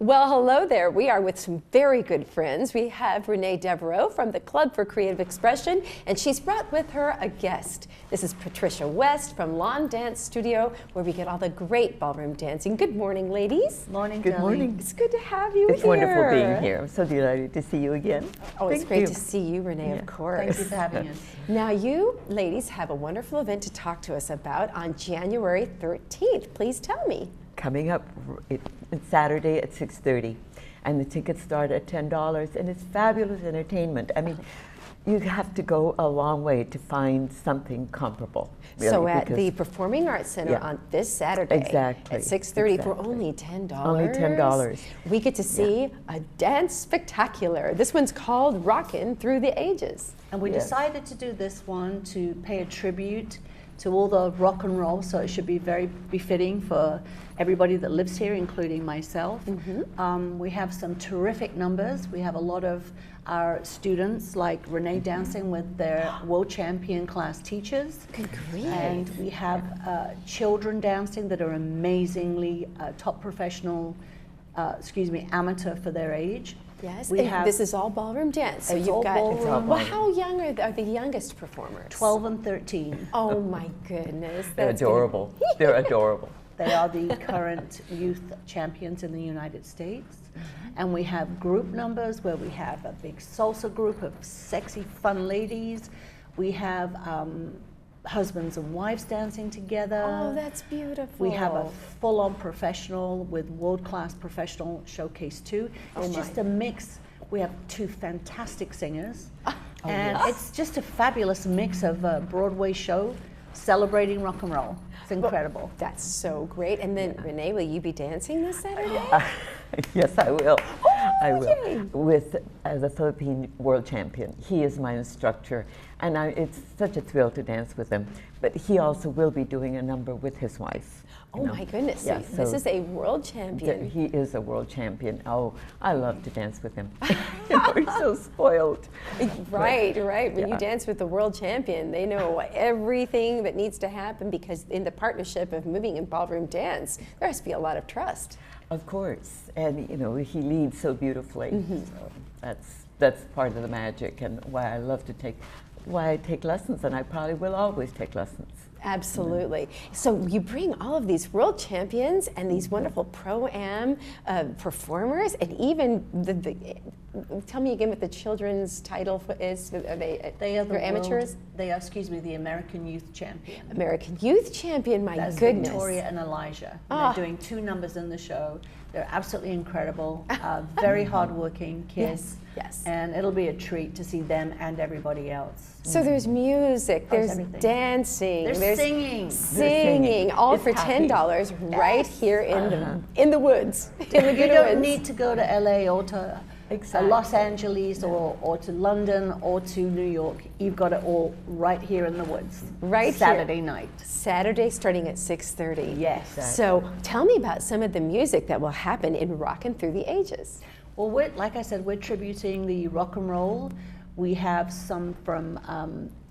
Well, hello there. We are with some very good friends. We have Renee Devereaux from the Club for Creative Expression, and she's brought with her a guest. This is Patricia West from Lawn Dance Studio, where we get all the great ballroom dancing. Good morning, ladies. Morning, Good morning. It's good to have you It's here. wonderful being here. I'm so delighted to see you again. Oh, it's Thank great you. to see you, Renee, of course. Thank you for having us. Now, you ladies have a wonderful event to talk to us about on January 13th. Please tell me. Coming up, it's Saturday at 6:30, and the tickets start at $10, and it's fabulous entertainment. I mean, you have to go a long way to find something comparable. Really, So at the Performing Arts Center on this Saturday Exactly. at 6:30 for Exactly. only $10. Only $10. We get to see a dance spectacular. This one's called Rockin' Through the Ages. And we Yes. decided to do this one to pay a tribute to all the rock and roll, so it should be very befitting for everybody that lives here, including myself. We have some terrific numbers. We have a lot of our students, like Renee dancing with their world champion class teachers. Good grief. And we have children dancing that are amazingly top professional, amateur for their age. Yes, We and have this is all ballroom dance. So It's you've all got. ballroom. It's all Well, ballroom. how young are the youngest performers? 12 and 13. Oh my goodness, They're that's gonna- adorable. They're adorable. They are the current youth champions in the United States. And we have group numbers where we have a big salsa group of sexy, fun ladies. We have husbands and wives dancing together. Oh, that's beautiful. We have a full-on professional with world-class professional showcase too. It's just a mix. We have two fantastic singers. And it's just a fabulous mix of a Broadway show celebrating rock and roll. It's incredible. That's so great. And then Renee, will you be dancing this Saturday? Yes, I will. I will. yay. With the Philippine world champion. He is my instructor, and it's such a thrill to dance with him. But he also will be doing a number with his wife. Oh my goodness! Yeah, So this so is a world champion. He is a world champion. Oh, I love to dance with him. He's so spoiled. Right. When you Yeah. dance with the world champion, they know everything that needs to happen, because in the partnership of moving in ballroom dance, there has to be a lot of trust. Of course, and he leads so beautifully. So that's part of the magic, and why I take lessons, and I probably will always take lessons. Absolutely. So you bring all of these world champions and these wonderful pro-am performers, and even tell me again what the children's title is. Are they They are they're amateurs? They are, the American Youth Champion. American Youth Champion. My That's goodness. Victoria and Elijah. Ah. They're doing 2 numbers in the show. They're absolutely incredible. Very hardworking kids. Yes. And it'll be a treat to see them and everybody else. So there's music, there's everything. dancing, There's singing. singing, all It's for happy. $10 right here in the woods, in You Laguna don't Woods. need to go to LA or to Los Angeles or to London or to New York. You've got it all right here in the woods. Right Saturday here. night. Saturday starting at 6:30. Yes. So tell me about some of the music that will happen in Rockin' Through the Ages. Well, like I said, we're tributing the rock and roll. We have some from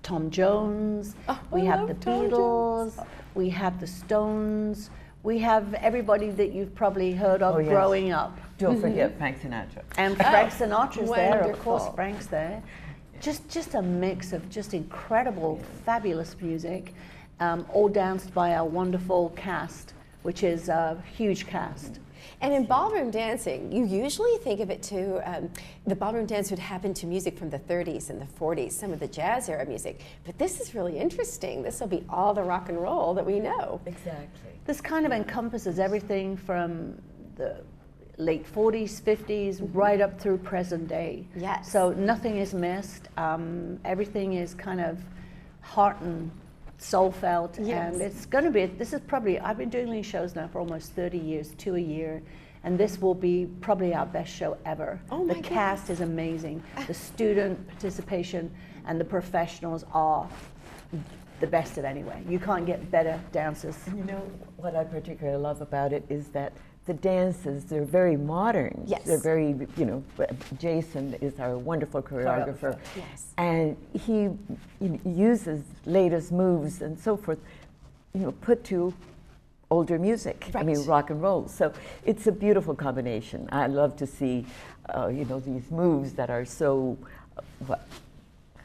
Tom Jones. We have the Tom Beatles. We have the Stones. We have everybody that you've probably heard of Oh, yes. growing up. Don't forget Frank Sinatra. And Frank Sinatra's there, of wonderful. course. Frank's there. Just a mix of just incredible, fabulous music, all danced by our wonderful cast, which is a huge cast. And in ballroom dancing, you usually think of it too, the ballroom dance would happen to music from the 30s and the 40s, some of the jazz era music. But this is really interesting. This will be all the rock and roll that we know. Exactly. This kind of encompasses everything from the late 40s, 50s, right up through present day. Yes. So nothing is missed. Everything is kind of heart and soul felt. Yes. And it's going to be, this is probably, I've been doing these shows now for almost 30 years, 2 a year. And this will be probably our best show ever. Oh my The cast is amazing. The student participation and the professionals are the best at anyway. You can't get better dancers. What I particularly love about it is that the dances, they're very modern. Yes. They're very, Jason is our wonderful choreographer. Yes. And he uses latest moves and so forth, put to older music. I mean, Right. rock and roll. So it's a beautiful combination. I love to see, these moves that are so,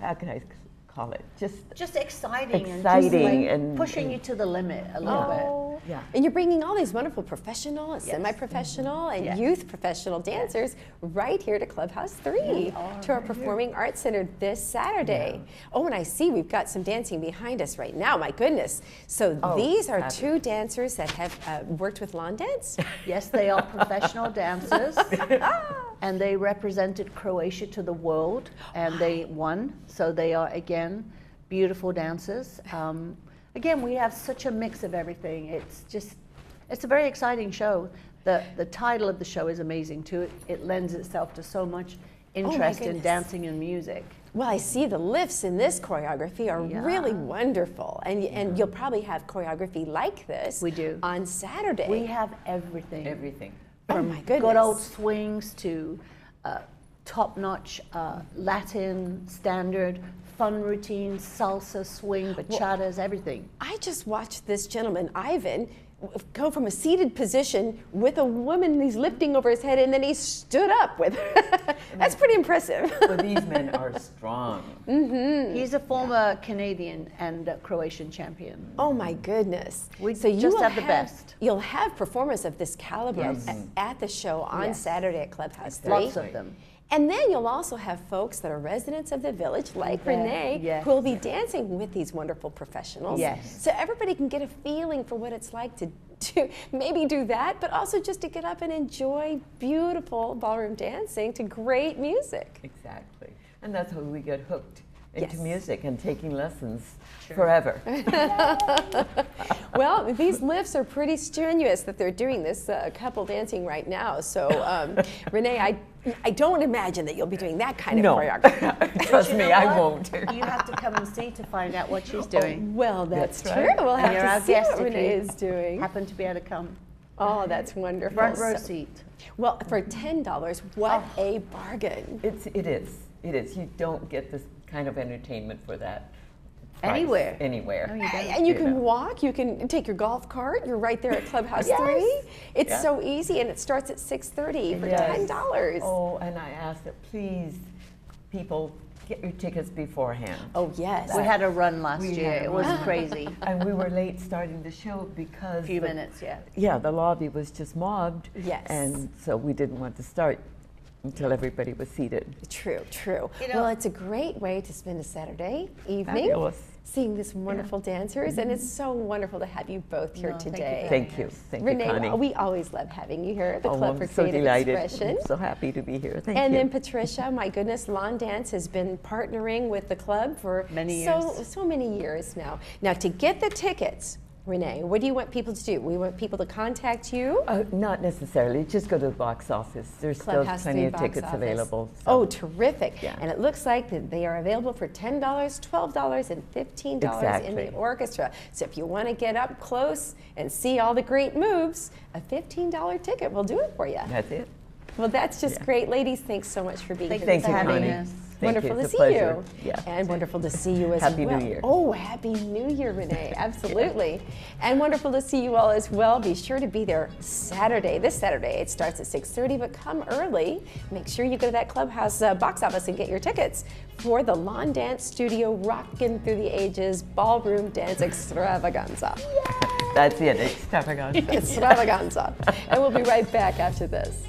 how can I call it? Just exciting, Exciting and and- pushing you to the limit a little Oh. Yeah. And you're bringing all these wonderful professional and semi-professional and Yes. youth professional dancers right here to Clubhouse 3, to our Performing Arts Center this Saturday. Oh, and I see we've got some dancing behind us right now. My goodness. So Oh, these are fabulous. 2 dancers that have worked with lawn dance? bit. Yes, they are professional dancers, and they represented Croatia to the world, and they won. So they are, again, beautiful dancers. Again, we have such a mix of everything. It's a very exciting show. The title of the show is amazing too. It lends itself to so much interest in goodness. dancing and music. Well, I see the lifts in this choreography are Yeah. really wonderful. And you'll probably have choreography like this We do. on Saturday. We have everything. Everything. Oh my goodness. Good old swings to top-notch Latin standard, fun routines, salsa, swing, bachatas, everything. I just watched this gentleman, Ivan, go from a seated position with a woman he's lifting over his head, and then he stood up with her. That's pretty impressive. Well, these men are strong. He's a former Canadian and Croatian champion. Oh my goodness. We So you just will have the best. You'll have performers of this caliber Yes. at the show on Yes. Saturday at Clubhouse 3. Lots of them. And then you'll also have folks that are residents of the village, like Yeah, Renee, yes. who will be dancing with these wonderful professionals. Yes. So everybody can get a feeling for what it's like to maybe do that, but also just to get up and enjoy beautiful ballroom dancing to great music. Exactly. And that's how we get hooked into Yes. music and taking lessons forever. Well, these lifts are pretty strenuous that they're doing this couple dancing right now. So, Renee, I don't imagine that you'll be doing that kind of No. choreography. Trust You me, know I what? won't. You have to come and see to find out what she's doing. Well, that's That's true. right. We'll And have you're our to see guest what if Renee you is doing. Happen to be able to come. Oh, that's wonderful. Front row So- seat. Well, for $10, what a bargain. It is. You don't get this kind of entertainment for that price Anywhere. Anywhere. No, you don't. And you can know. walk, you can take your golf cart, you're right there at Clubhouse Yes. 3. It's Yeah. so easy, and it starts at 6:30 for Yes. $10. Oh, and I ask that please, people, get your tickets beforehand. Oh, yes. We had a run last We year. had a It was run. crazy. And we were late starting the show A because few the- minutes, yeah. Yeah, the lobby was just mobbed. Yes. And so we didn't want to start until everybody was seated. True, true. You know- Well, it's a great way to spend a Saturday evening Fabulous. seeing these wonderful dancers, and it's so wonderful to have you both here No, thank you today. for Thank you. Thank Renee, you, Connie. we always love having you here at the Club I'm for so Creative delighted. Expression. I'm so happy to be here. Thank And you. then Patricia, my goodness, Lawn Dance has been partnering with the club for Many so years. many years now. Now, to get the tickets, Renee, what do you want people to do? We want people to contact you. Not necessarily. Just go to the box office. There's Clubhouse still plenty 3 of box tickets office. available. so- Oh, terrific. Yeah. And it looks like that they are available for $10, $12, and $15 in the Exactly. orchestra. So if you want to get up close and see all the great moves, a $15 ticket will do it for you. That's it. Well, that's just Yeah. great. Ladies, thanks so much for being Thank here. you Thank this you, for having afternoon. Connie. us. Thank Wonderful you. to It's a see pleasure. you. Yeah. And wonderful to see you as Happy well. New Year. Oh, Happy New Year, Renee. Absolutely. And wonderful to see you all as well. Be sure to be there Saturday, this Saturday. It starts at 6:30, but come early. Make sure you go to that Clubhouse box office and get your tickets for the Lawn Dance Studio Rockin' Through the Ages Ballroom Dance Extravaganza. That's it. Extravaganza. Extravaganza. And we'll be right back after this.